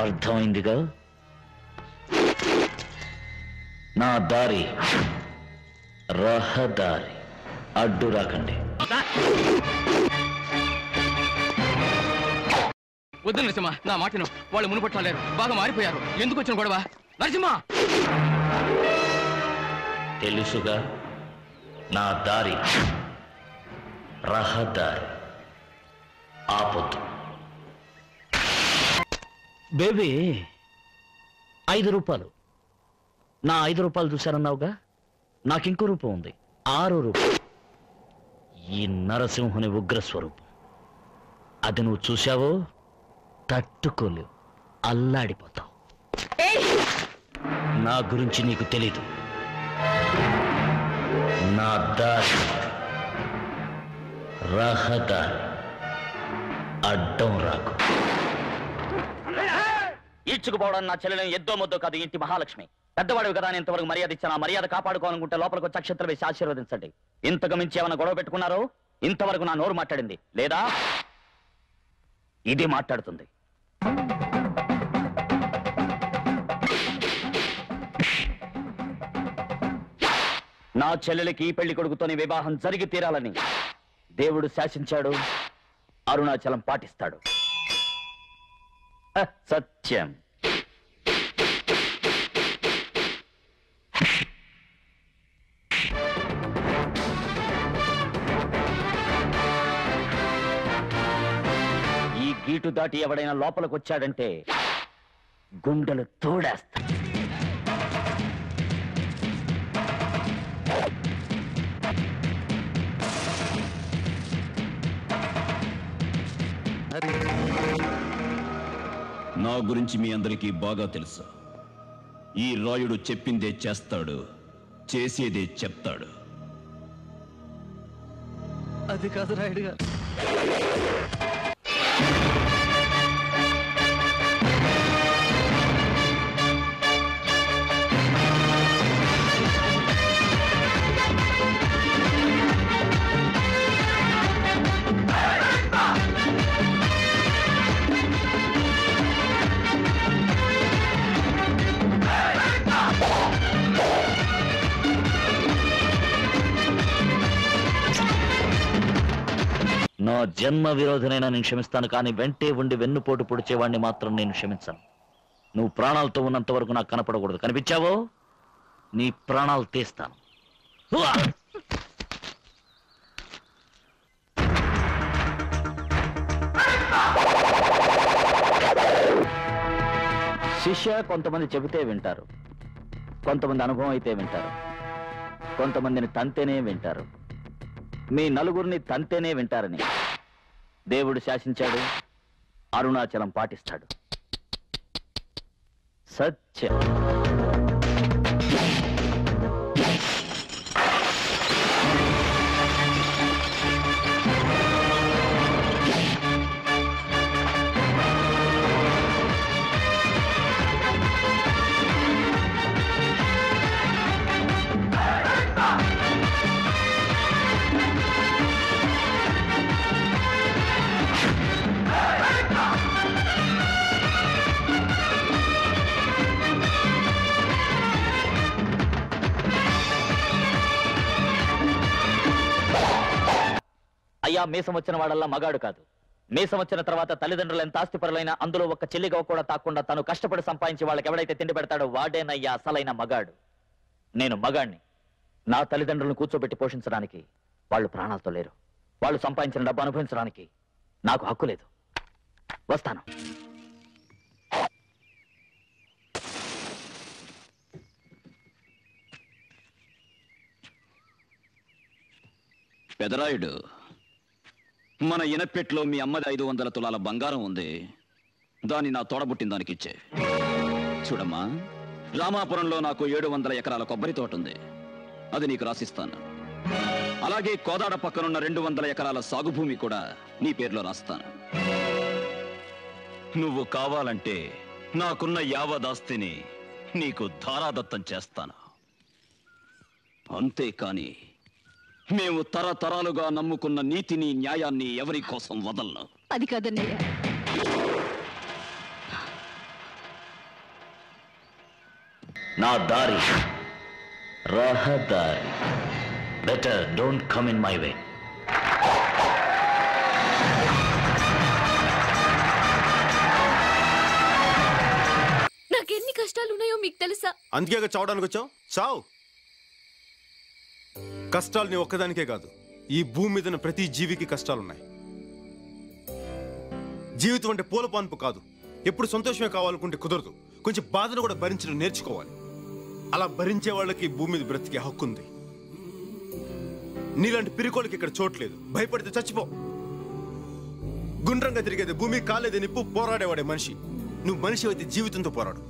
అర్థమైందిగా? నా దారి రహదారి, అడ్డు రాకండి. వద్దు నరసింహ, నా మాటను. వాళ్ళు మునుపట్లేరు, బాగా మారిపోయారు. ఎందుకు వచ్చిన గొడవ? నరసింహ, తెలుసుగా నా దారి రహదారి, ఆపొద్దు. బేబీ 5 రూపాయలు. నా 5 రూపాయలు చూశారన్నావుగా, నాకింకో రూపం ఉంది, 6 రూపాయలు. ఈ నరసింహుని ఉగ్రస్వరూపం. అది నువ్వు చూశావో తట్టుకోలేవు, అల్లాడిపోతావు. నా గురించి నీకు తెలీదు. నా దారి రహదారి, అడ్డం రాకు. ఈడ్చుకుపోవడం నా చెల్లెలను ఎద్దో ముద్దో కాదు, ఇంటి మహాలక్ష్మి. పెద్దవాడు కదా, ఇంతవరకు మర్యాద ఇచ్చిన మర్యాద కాపాడుకోవాలనుకుంటే లోపలికి వచ్చి అక్షంతలు వేసి ఆశీర్వదించండి. ఇంతకు మించి ఏమైనా గొడవ పెట్టుకున్నారో? ఇంతవరకు నా నోరు మాట్లాడింది లేదా? ఇది మాట్లాడుతుంది. నా చెల్లెలకి ఈ పెళ్లి కొడుకుతోని వివాహం జరిగి తీరాలని దేవుడు శాసించాడు. అరుణాచలం పాటిస్తాడు. సత్యం. ఈ గీటు దాటి ఎవడైనా లోపలికి వచ్చాడంటే గుండెలు తోడేస్తా. నా గురించి మీ అందరికీ బాగా తెలుసు. ఈ రాయుడు చెప్పిందే చేస్తాడు, చేసేదే చెప్తాడు. అది కాదు రాయుడు గారు. నా జన్మ విరోధనైనా నేను క్షమిస్తాను, కానీ వెంటే ఉండి వెన్నుపోటు పొడిచేవాడిని మాత్రం నేను క్షమించను. నువ్వు ప్రాణాలతో ఉన్నంత వరకు నాకు కనపడకూడదు. కనిపించావో నీ ప్రాణాలు తీస్తాను. శిష్య కొంతమంది చెబితే వింటారు, కొంతమంది అనుభవం అయితే వింటారు, కొంతమందిని తంతేనే వింటారు. మీ నలుగురిని తంతేనే వింటారని దేవుడు శాసించాడు. అరుణాచలం పాటిస్తాడు. సత్యం. అయ్యా, మీసం వచ్చిన వాడల్లా మగాడు కాదు. మీసం వచ్చిన తర్వాత తల్లిదండ్రులు ఎంత ఆస్తిపరులైనా అందులో ఒక చెల్లిగా కూడా తాకుండా తను కష్టపడి సంపాదించి వాళ్ళకి ఎవడైతే తిండి పెడతాడో వాడేనయ్యా అసలైన మగాడు. నేను మగాడిని. నా తల్లిదండ్రులను కూర్చోబెట్టి పోషించడానికి వాళ్ళు ప్రాణాలతో లేరు. వాళ్ళు సంపాదించిన డబ్బు అనుభవించడానికి నాకు హక్కు లేదు. వస్తాను. పెదరాయుడు, మన ఇనపెట్లో మీ అమ్మది 500 తులాల బంగారం ఉంది. దాన్ని నా తోడబుట్టిన దానికి ఇచ్చే. చూడమ్మా, రామాపురంలో నాకు 700 ఎకరాల కొబ్బరి తోట ఉంది. అది నీకు రాసిస్తాను. అలాగే కోదాడ పక్కనున్న 200 ఎకరాల సాగు భూమి కూడా నీ పేరులో రాస్తాను. నువ్వు కావాలంటే నాకున్న యావదాస్తిని నీకు ధారాదత్తం చేస్తాను. అంతేకాని మేము తరతరాలుగా నమ్ముకున్న నీతిని న్యాయాన్ని ఎవరి కోసం వదలను. అది కాదన్నయ్య. నా దారి రహదారి. Better don't come in my way. నాకెన్ని కష్టాలు ఉన్నాయో మీకు తెలుసా? అందుకే చావడానికి వచ్చావు. చావు. కష్టాలు నీ ఒక్కదానికే కాదు, ఈ భూమి మీద ఉన్న ప్రతి జీవికి కష్టాలున్నాయి. జీవితం అంటే పూల పాన్పు కాదు. ఎప్పుడు సంతోషమే కావాలనుకుంటే కుదరదు. కొంచెం బాధను కూడా భరించడం నేర్చుకోవాలి. అలా భరించే వాళ్ళకి భూమి మీద బ్రతికే హక్కు ఉంది. నీలాంటి పిరికోళ్ళకి ఇక్కడ చోట్లేదు. భయపడితే చచ్చిపో. గుండ్రంగా తిరిగేది భూమి, కాలేదే నిప్పు, పోరాడేవాడే మనిషి. నువ్వు మనిషి అయితే జీవితంతో పోరాడు.